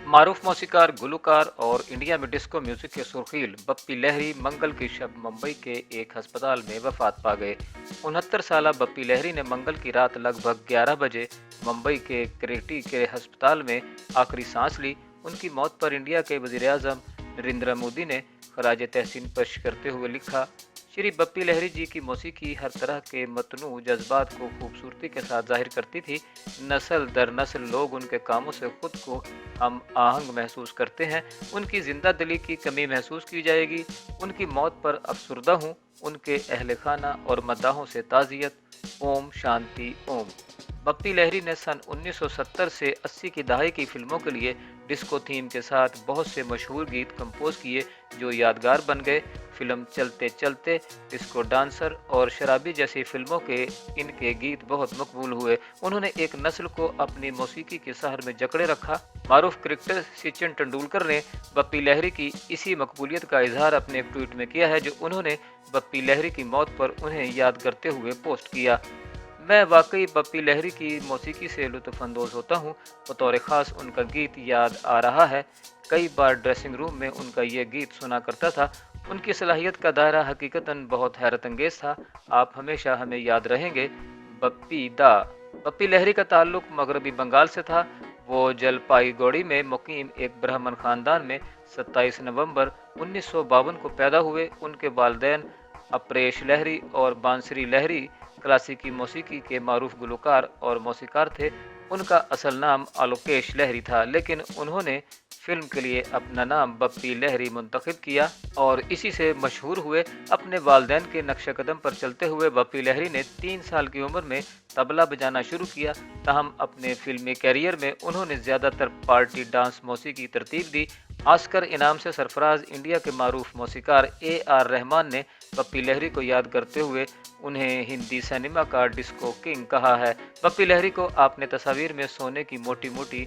मारूफ मौसीकार, गुलकार और इंडिया में disco music के सुर्खील बप्पी लहरी मंगल की शब मुंबई के एक अस्पताल में वफात पा गए। 69 साल बप्पी लहरी ने मंगल की रात लगभग 11 बजे मुंबई के क्रेटी के अस्पताल में आखिरी सांस ली। उनकी मौत पर इंडिया के वजीर आजम नरेंद्र मोदी ने खराज तहसीन पेश करते हुए लिखा, श्री बप्पी लहरी जी की मौसीकी हर तरह के मतनू जज्बात को खूबसूरती के साथ जाहिर करती थी। नस्ल दर नस्ल लोग उनके कामों से खुद को हम आहंग महसूस करते हैं। उनकी जिंदा दिली की कमी महसूस की जाएगी। उनकी मौत पर अफसुर्दा हूँ। उनके अहल खाना और मद्दाहों से ताज़ियत। ओम शांति ओम। बप्पी लहरी ने सन 1970 से 80 की दहाई की फिल्मों के लिए डिस्को थीम के साथ बहुत से मशहूर गीत कंपोज किए जो यादगार बन गए। फिल्म चलते चलते, डिस्को डांसर और शराबी जैसी फिल्मों के इनके गीत बहुत मकबूल हुए। उन्होंने एक नस्ल को अपनी मौसीकी के सहर में जकड़े रखा। मारूफ क्रिकेटर सचिन तेंदुलकर ने बप्पी लहरी की इसी मकबूलियत का इजहार अपने एक ट्वीट में किया है, जो उन्होंने बप्पी लहरी की मौत पर उन्हें याद करते हुए पोस्ट किया। मैं वाकई बप्पी लहरी की मौसीकी से लुत्फ़अंदोज़ होता हूँ। बतौर ख़ास उनका गीत याद आ रहा है। कई बार ड्रेसिंग रूम में उनका ये गीत सुना करता था। उनकी सलाहियत का दायरा हकीकतन बहुत हैरत अंगेज़ था। आप हमेशा हमें याद रहेंगे। बप्पी दा। बप्पी लहरी का ताल्लुक मगरबी बंगाल से था। वो जलपाईगुड़ी में मुकीम एक ब्राह्मण ख़ानदान में 27 नवंबर 1952 को पैदा हुए। उनके वालिदैन अपरेश लहरी और बांसुरी लहरी क्लासिकी मौसीकी के मारूफ गुलकार और मौसीकार थे। उनका असल नाम आलोकेश लहरी था, लेकिन उन्होंने फिल्म के लिए अपना नाम बप्पी लहरी मुंतखब किया और इसी से मशहूर हुए। अपने वालिदैन के नक्श कदम पर चलते हुए बप्पी लहरी ने 3 साल की उम्र में तबला बजाना शुरू किया। ताहम अपने फिल्मी कैरियर में उन्होंने ज़्यादातर पार्टी डांस मौसीकी तरतीब दी। ऑस्कर इनाम से सरफराज इंडिया के मारूफ मौसीकार AR रहमान ने बप्पी लहरी को याद करते हुए उन्हें हिंदी सिनेमा का डिस्को किंग कहा है। बप्पी लहरी को आपने तस्वीर में सोने की मोटी मोटी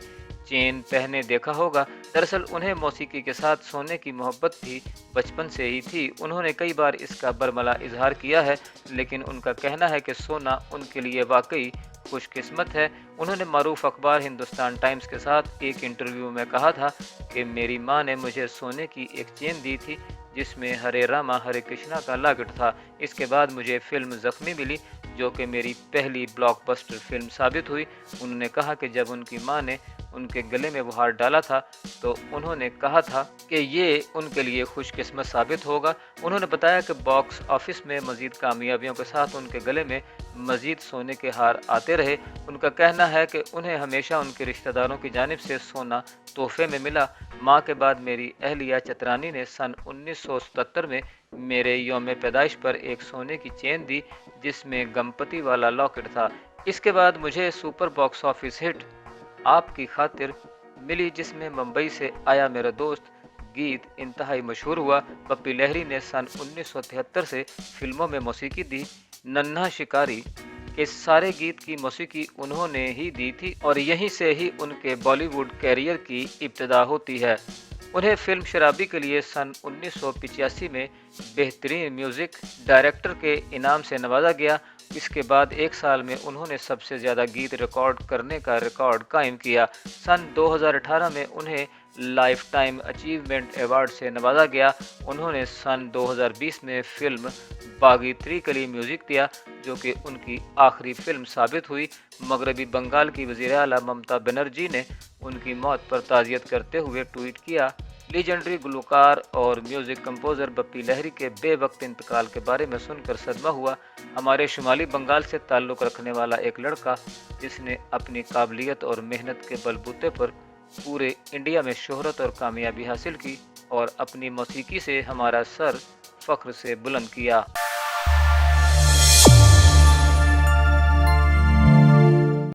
चेन पहने देखा होगा। दरअसल उन्हें मौसीकी के साथ सोने की मोहब्बत भी बचपन से ही थी। उन्होंने कई बार इसका बरमला इजहार किया है, लेकिन उनका कहना है कि सोना उनके लिए वाकई खुशकिस्मत है। उन्होंने मारूफ अखबार हिंदुस्तान टाइम्स के साथ एक इंटरव्यू में कहा था कि मेरी माँ ने मुझे सोने की एक चेन दी थी जिसमें हरे रामा हरे कृष्णा का लॉकेट था। इसके बाद मुझे फिल्म जख्मी मिली, जो कि मेरी पहली ब्लॉकबस्टर फिल्म साबित हुई। उन्होंने कहा कि जब उनकी माँ ने उनके गले में वो हार डाला था तो उन्होंने कहा था कि ये उनके लिए खुशकिस्मत साबित होगा। उन्होंने बताया कि बॉक्स ऑफिस में मजीद कामयाबियों के साथ उनके गले में मजीद सोने के हार आते रहे। उनका कहना है कि उन्हें हमेशा उनके रिश्तेदारों की जानिब से सोना तोहफे में मिला। माँ के बाद मेरी अहलिया चतरानी ने सन 1977 में मेरे यौम पैदाइश पर एक सोने की चेन दी जिसमें गणपति वाला लॉकेट था। इसके बाद मुझे सुपर बॉक्स ऑफिस हिट आपकी खातिर मिली, जिसमें मुंबई से आया मेरा दोस्त गीत इंतहाई मशहूर हुआ। बप्पी लहरी ने सन 1973 से फिल्मों में मौसीकी दी। नन्हा शिकारी के सारे गीत की मौसीकी उन्होंने ही दी थी और यहीं से ही उनके बॉलीवुड कैरियर की इब्तिदा होती है। उन्हें फिल्म शराबी के लिए सन 1985 में बेहतरीन म्यूज़िक डायरेक्टर के इनाम से नवाजा गया। इसके बाद एक साल में उन्होंने सबसे ज़्यादा गीत रिकॉर्ड करने का रिकॉर्ड कायम किया। सन 2018 में उन्हें लाइफ टाइम अचीवमेंट अवार्ड से नवाजा गया। उन्होंने सन 2020 में फिल्म बागी 3 के लिए म्यूज़िक दिया, जो कि उनकी आखिरी फिल्म साबित हुई। मगरबी बंगाल की वज़ीर आला ममता बनर्जी ने उनकी मौत पर ताज़ियत करते हुए ट्वीट किया, लीजेंडरी गुलकार और म्यूज़िक कंपोज़र बप्पी लहरी के बेवक्त इंतकाल के बारे में सुनकर सदमा हुआ। हमारे शुमाली बंगाल से ताल्लुक़ रखने वाला एक लड़का जिसने अपनी काबिलियत और मेहनत के बलबूते पर पूरे इंडिया में शोहरत और कामयाबी हासिल की और अपनी मौसीकी से हमारा सर फ़ख्र से बुलंद किया।